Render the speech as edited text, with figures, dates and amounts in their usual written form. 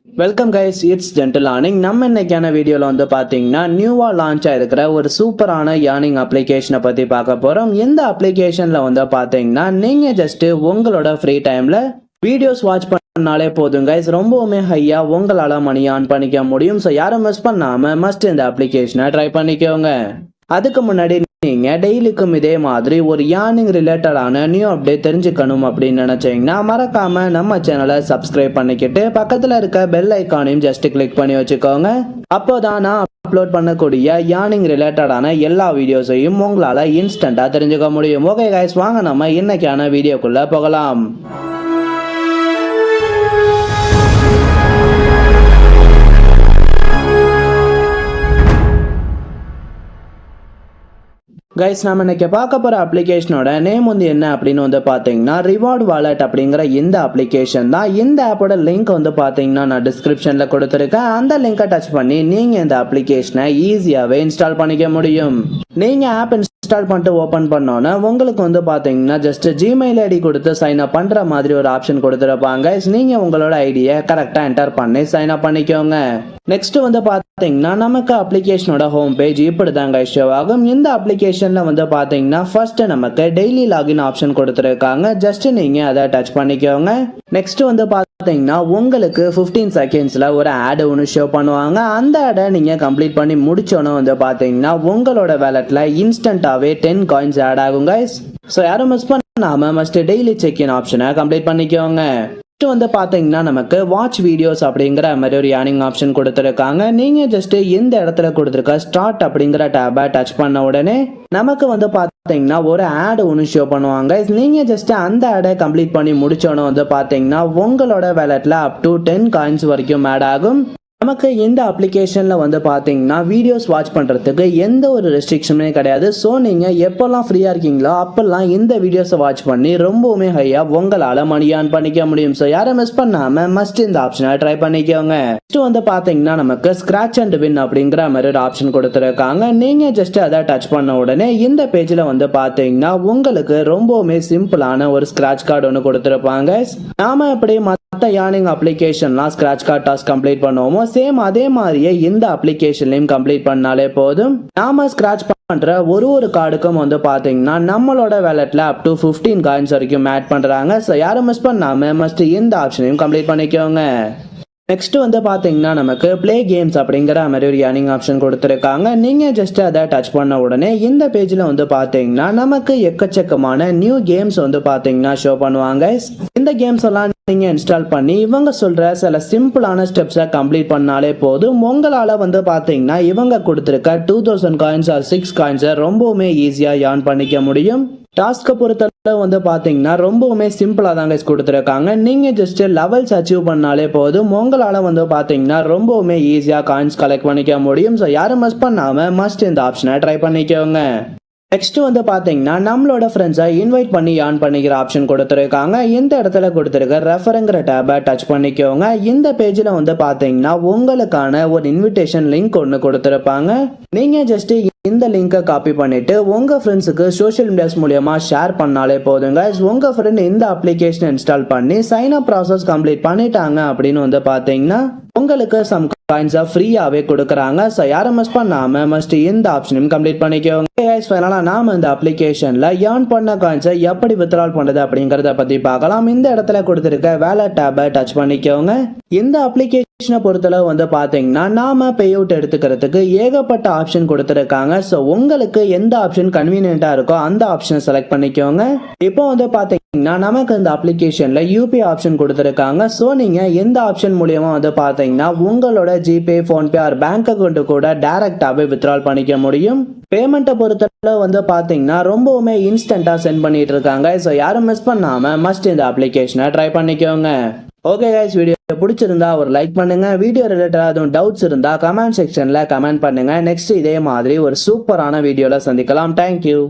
Welcome guys, it's gentle earning. நம்ம இன்னைக்கான வீடியோவில் வந்து பார்த்தீங்கன்னா நியூவாக லான்ச் ஆகிருக்கிற ஒரு சூப்பரான ஏர்னிங் அப்ளிகேஷனை பற்றி பார்க்க போகிறோம். இந்த அப்ளிகேஷனில் வந்து பார்த்தீங்கன்னா நீங்கள் ஜஸ்ட்டு உங்களோட ஃப்ரீ டைமில் வீடியோஸ் வாட்ச் பண்ணாலே போதும் கைஸ், ரொம்பவுமே ஹையாக உங்களால் மணி ஆன் பண்ணிக்க முடியும். ஸோ யாரும் மிஸ் பண்ணாமல் மஸ்ட் இந்த அப்ளிகேஷனை ட்ரை பண்ணிக்கோங்க. அதுக்கு முன்னாடி நீங்க டெய்லிக்கும் இதே மாதிரி ஒரு ஏர்னிங் ரிலேட்டடான நியூ அப்டேட் தெரிஞ்சுக்கணும் அப்படின்னு நினைச்சீங்கன்னா மறக்காம நம்ம சேனலை சப்ஸ்கிரைப் பண்ணிக்கிட்டு பக்கத்துல இருக்க பெல் ஐக்கானையும் ஜஸ்ட் கிளிக் பண்ணி வச்சுக்கோங்க. அப்போதான் நான் அப்லோட் பண்ணக்கூடிய ஏர்னிங் ரிலேட்டடான எல்லா வீடியோஸையும் உங்களால இன்ஸ்டன்டா தெரிஞ்சுக்க முடியும். ஓகே கைஸ், வாங்க நம்ம இன்னைக்கான வீடியோக்குள்ள போகலாம். கைஸ், நம்ம இன்னைக்கு பார்க்க போற அப்ளிகேஷனோட நேம் வந்து என்ன அப்படின்னு வந்து பாத்தீங்கன்னா ரிவார்ட் வாலெட் அப்படிங்கிற இந்த அப்ளிகேஷன் தான். இந்த ஆப்போட லிங்க் வந்து பாத்தீங்கன்னா நான் டிஸ்கிரிப்ஷன்ல கொடுத்துருக்கேன். அந்த லிங்கை டச் பண்ணி நீங்க இந்த அப்ளிகேஷனை ஈஸியாவே இன்ஸ்டால் பண்ணிக்க முடியும். நீங்க ஆப் இன்ஸ்டால் பண்ணிட்டு ஓபன் பண்ணோன்னா உங்களுக்கு வந்து பாத்தீங்கன்னா ஜஸ்ட் ஜிமெயில் ஐடி கொடுத்து சைன் அப் பண்ற மாதிரி ஒரு ஆப்ஷன் கொடுத்துருப்பாங்க. நீங்க உங்களோட ஐடியை கரெக்டா என்டர் பண்ணி சைன் அப் பண்ணிக்கோங்க. நெக்ஸ்ட் வந்து பாத்தீங்கன்னா நமக்கு அப்ளிகேஷனோட ஹோம் பேஜ் இப்படிதாங்க ஷோ ஆகும். இந்த அப்ளிகேஷன்ல வந்து பாத்தீங்கன்னா ஃபர்ஸ்ட் நமக்கு டெய்லி லாகின் ஆப்ஷன் கொடுத்துருக்காங்க. ஜஸ்ட் நீங்க அதை டச் பண்ணிக்கோங்க. நெக்ஸ்ட் வந்து பாத்தீங்கன்னா உங்களுக்கு 15 செகண்ட்ஸ்ல ஒரு ஆட் ஒன்று ஷோ பண்ணுவாங்க. அந்த ஆடை நீங்க கம்ப்ளீட் பண்ணி முடிச்சோன்னு வந்து பாத்தீங்கன்னா உங்களோட வேலட்ல இன்ஸ்டன்டாவே 10 காயின்ஸ் ஆட் ஆகும் கைஸ். ஸோ யாரும் மிஸ் பண்ணாம மஸ்ட் டெய்லி செக் இன் ஆப்ஷனை கம்ப்ளீட் பண்ணிக்கோங்க. வந்து பாத்தீங்கன்னா நமக்கு வாட்ச் வீடியோஸ் அப்படிங்கிற மாதிரி ஒரு ஏர்னிங் ஆப்ஷன் கொடுத்துருக்காங்க. நீங்க ஜஸ்ட் இந்த இடத்துல கொடுத்துருக்க ஸ்டார்ட் அப்படிங்கிற டேபை டச் பண்ண உடனே நமக்கு வந்து பாத்தீங்கன்னா ஒரு ஆட் ஒன்று ஷோ பண்ணுவாங்க. நீங்க ஜஸ்ட் அந்த ஆடை கம்ப்ளீட் பண்ணி முடிச்சோன்னு வந்து பாத்தீங்கன்னா உங்களோட வேலட்ல அப் டு 10 காயின்ஸ் வரைக்கும் ஆட் ஆகும். நமக்கு இந்த அப்ளிகேஷன்ல வந்து பாத்தீங்கன்னா வீடியோஸ் வாட்ச் பண்றதுக்கு எந்த ஒரு ரெஸ்ட்ரிக்ஷனுமே கிடையாது. ஸோ நீங்க எப்பெல்லாம் ஃப்ரீயா இருக்கீங்களோ அப்பெல்லாம் இந்த வீடியோஸை வாட்ச் பண்ணி ரொம்பவுமே ஹையா உங்களால மணி ஆன் பண்ணிக்க முடியும். ஸோ யாரும் மிஸ் பண்ணாம மஸ்ட் இந்த ஆப்ஷனை ட்ரை பண்ணிக்கோங்க. நெக்ஸ்ட் வந்து பாத்தீங்கன்னா நமக்கு ஸ்கிராட்ச் அண்ட் வின் அப்படிங்கிற மாதிரி ஒரு ஆப்ஷன் கொடுத்துருக்காங்க. நீங்க ஜஸ்ட் அதை டச் பண்ண உடனே இந்த பேஜ்ல வந்து பாத்தீங்கன்னா உங்களுக்கு ரொம்பவுமே சிம்பிளான ஒரு ஸ்கிராட்ச் கார்டு ஒன்று கொடுத்துருப்பாங்க. நாம எப்படி மற்ற ஏர்னிங் அப்ளிகேஷன்லாம் ஸ்கிராட்ச் கார்டு டாஸ்க் கம்ப்ளீட் பண்ணுவோமோ சேம் அதே மாதிரியே இந்த அப்ளிகேஷன்லயும் கம்ப்ளீட் பண்ணாலே போதும். நாம ஸ்கிராட்ச் பண்ற ஒரு கார்டுக்கும் வந்து பாத்தீங்கன்னா நம்மளோட வேலட்ல அப் டு 15 காயின்ஸ் வரைக்கும் ஆட் பண்றாங்க. ஸோ யாரும் மிஸ் பண்ணாம மஸ்ட் இந்த ஆப்ஷனையும் கம்ப்ளீட் பண்ணிக்கோங்க. நெக்ஸ்ட் வந்து பாத்தீங்கன்னா நமக்கு பிளே கேம்ஸ் அப்படிங்கிற மாதிரி ஒரு ஏர்னிங் ஆப்ஷன் கொடுத்துருக்காங்க. நீங்க ஜஸ்ட் அதை டச் பண்ண உடனே இந்த பேஜ்ல வந்து பாத்தீங்கன்னா நமக்கு எக்கச்சக்கமான நியூ கேம்ஸ் வந்து பாத்தீங்கன்னா ஷோ பண்ணுவாங்க. இந்த கேம்ஸ் எல்லாம் நீங்க இன்ஸ்டால் பண்ணி இவங்க சொல்ற சில சிம்பிளான ஸ்டெப்ஸை கம்ப்ளீட் பண்ணாலே போதும். உங்களால வந்து பாத்தீங்கன்னா இவங்க கொடுத்துருக்க 2000 காயின்ஸ் ஆர் 6 காயின்ஸை ரொம்பவுமே ஈஸியா ஏர்ன் பண்ணிக்க முடியும். டாஸ்கை பொறுத்தளவு வந்து பாத்தீங்கன்னா ரொம்பவுமே சிம்பிளா தாங்க கொடுத்துருக்காங்க. நீங்க ஜஸ்ட் லெவல்ஸ் அச்சீவ் பண்ணாலே போதும் உங்களால வந்து பாத்தீங்கன்னா ரொம்பவுமே ஈஸியா காயின்ஸ் கலெக்ட் பண்ணிக்க முடியும். ஸோ யாரும் மிஸ் பண்ணாம மஸ்ட் இந்த ஆப்ஷனை ட்ரை பண்ணிக்கோங்க. நெக்ஸ்ட் வந்து பாத்தீங்கன்னா நம்மளோட ஃப்ரெண்ட்ஸை இன்வைட் பண்ணி ஏர்ன் பண்ணிக்கிற ஆப்ஷன் கொடுத்துருக்காங்க. இந்த இடத்துல கொடுத்துருக்க ரெஃபருங்கிற டேபை டச் பண்ணிக்கோங்க. இந்த பேஜ்ல வந்து பாத்தீங்கன்னா உங்களுக்கான ஒரு இன்விடேஷன் லிங்க் ஒன்று கொடுத்துருப்பாங்க. நீங்க ஜஸ்ட் இந்த லிங்கை காப்பி பண்ணிட்டு உங்க ஃப்ரெண்ட்ஸுக்கு சோஷியல் மீடியாஸ் மூலமா ஷேர் பண்ணாலே போதுங்க. உங்க ஃப்ரெண்ட் இந்த அப்ளிகேஷன் இன்ஸ்டால் பண்ணி சைன் அப் ப்ராசஸ் கம்ப்ளீட் பண்ணிட்டாங்க அப்படின்னு வந்து பாத்தீங்கன்னா உங்களுக்கு சம் காயின்ஸா ஃப்ரீயாவே கொடுக்குறாங்க. ஸோ யாரும் மிஸ் பண்ணாம மஸ்ட் இந்த ஆப்ஷனையும் கம்ப்ளீட் பண்ணிக்கோங்க. நாம இந்த அப்ளிகேஷன்ல ஏர்ன் பண்ண காயின்ஸை எப்படி வித்ட்ரால் பண்றது அப்படிங்கறத பத்தி பார்க்கலாம். இந்த இடத்துல கொடுத்திருக்க வேலட் டேபை டச் பண்ணிக்கோங்க. இந்த அப்ளிகேஷனை பொறுத்தளவு வந்து பாத்தீங்கன்னா நாம பே அவுட் எடுத்துக்கிறதுக்கு ஏகப்பட்ட ஆப்ஷன் கொடுத்திருக்காங்க. ஸோ உங்களுக்கு எந்த ஆப்ஷன் கன்வீனியன்டா இருக்கோ அந்த ஆப்ஷனை செலக்ட் பண்ணிக்கோங்க. இப்போ வந்து பாத்தீங்கன்னா நமக்கு இந்த அப்ளிகேஷன்ல யூபிஐ ஆப்ஷன் கொடுத்திருக்காங்க. ஸோ நீங்க எந்த ஆப்ஷன் மூலியமா வந்து பாத்தீங்கன்னா உங்களோட GPay, PhonePe R bank account கூட டைரக்டாவே வித்ட்ரால் பண்ணிக்க முடியும். பேமெண்ட்டை பொறுத்தளவு வந்து பாத்தீங்கன்னா ரொம்பவுமே இன்ஸ்டன்டா சென்ட் பண்ணிட்டு இருக்காங்க. ஸோ யாரும் மிஸ் பண்ணாம மஸ்ட் இந்த அப்ளிகேஷனை ட்ரை பண்ணிக்கோங்க. ஓகே கைஸ், வீடியோ பிடிச்சிருந்தா ஒரு லைக் பண்ணுங்க. வீடியோ ரிலேட்டடா எதுவும் டவுட்ஸ் இருந்தா கமெண்ட் செக்ஷன்ல கமெண்ட் பண்ணுங்க. நெக்ஸ்ட் இதே மாதிரி ஒரு சூப்பரான வீடியோல சந்திக்கலாம். தேங்க்யூ.